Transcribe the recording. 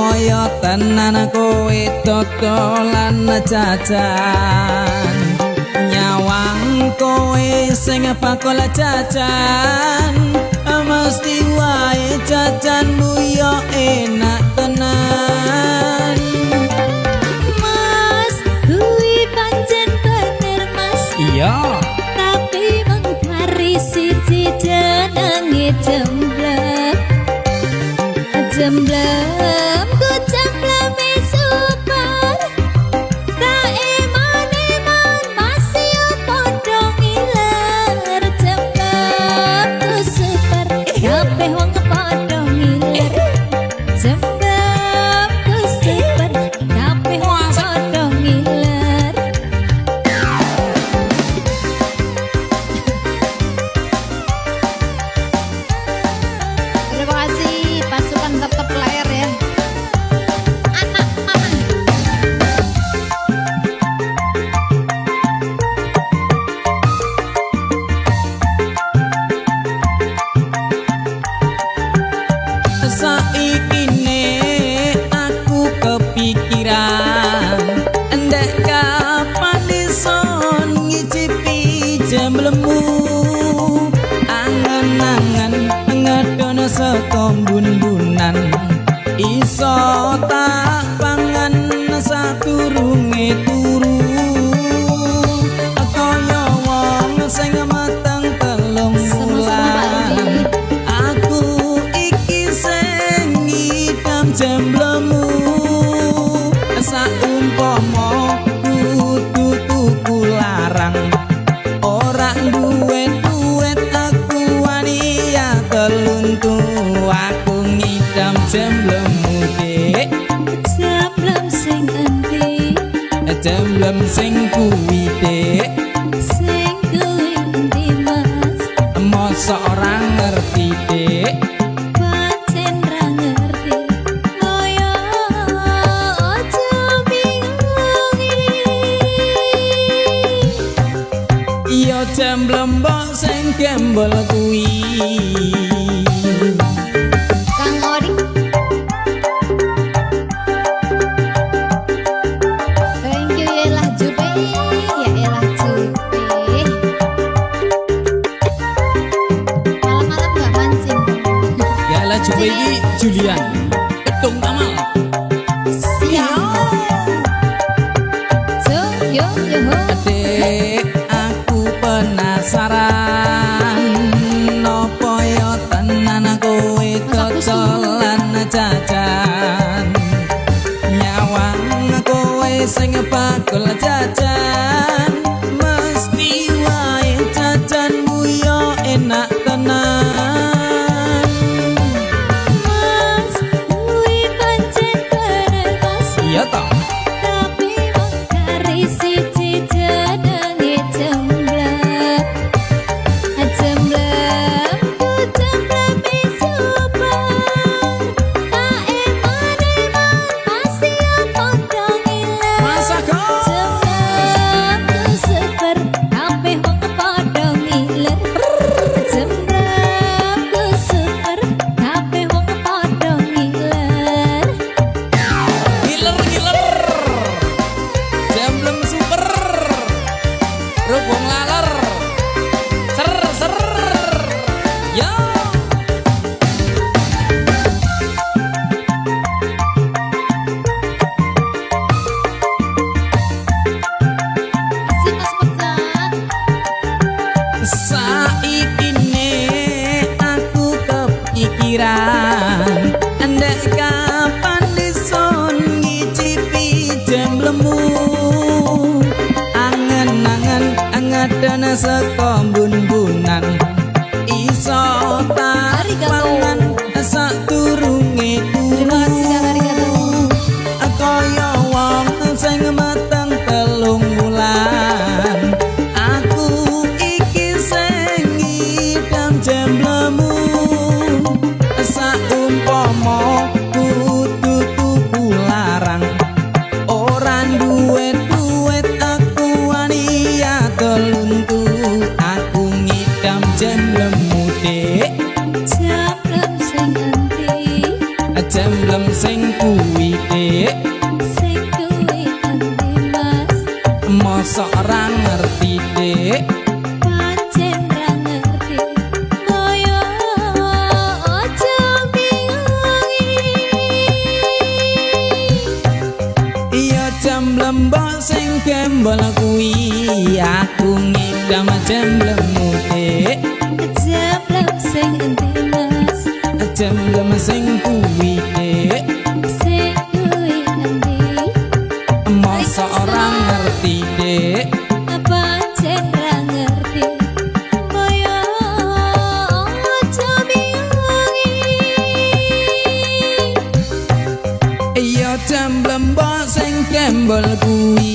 kaya tenan kowe dodolan jajan nyawang kowe sing bakal jajan mesti wae jajanmu yo enak tenan Mas kuwi pancen bener Mas iya tapi mengkari siji jenenge jemblem jemblem ku jembleme super tak eman-eman masih padha ngiler jemblem ku super kabeh wong padha ngiler jemblem ku super kabeh wong padha ngiler terima kasih pasukan tetap layar ya anak mama saikine aku kepikiran ndek kapan ison ngicipi jemblemu angen-angen ngedon saka bun-bunan iso tak pangan sadurunge turu kaya wong sing mateng telung wulan aku iki sing ngidam jemblemu saumpama kudu tuku larang ora duwe duit aku wani ya teluntu aku ngidam jemblemu dek jemblem sing endi jemblem sing kuwi dek sing kuwi endi Mas mosok ora ngerti dek pancen ra ngerti kaya aja bingungi iya jemblem mbok sing gembol kuwi Kang Odi thank you ya elah Jupe ya elah Jupe malam-malam gak mancing ya lah coba iki Julian ketung tamal siap so yo yo ho Dek, aku penasaran nopo yo tenan kowe dodolan jajan nyawang kowe sing bakul jajan mesti wae jajanmu yo enak tenan Mas kuwi pancen bener Mas iya toh tapi mengkari siji jenenge jemblem jemblem ku jembleme super tak eman-eman masih padha ngiler masa kok jemblem ku super kabeh wong padha ngiler jemblem ku super kabeh wong padha ngiler Giler jemblem super rubung laler ser ya si Mas Pecat saikine aku kepikiran ndek kapan dison ngicipi jemblemu angen-angen ngadon saka bun-bunan iso tak pangan sadurunge terima kasih Kang Arigato kaya wong sing mateng telung wulan aku iki sing ngidam jemblemu saumpama kudu tuku larang ora duwe duit aku wani ya teluntu aku kuwi dek sing kuwi endi mas mosok ora ngerti dek pancen ra ngerti koyo aja bingungi iya jam lembok sing gembol kuwi aku ngidam jemblemu dek jemblem sing endi mas jemblem sing kuwi dek sing kuwi endi mosok ora ngerti dek pancen ra ngerti koyo aja bingungi iya jam lembok sing gembol kuwi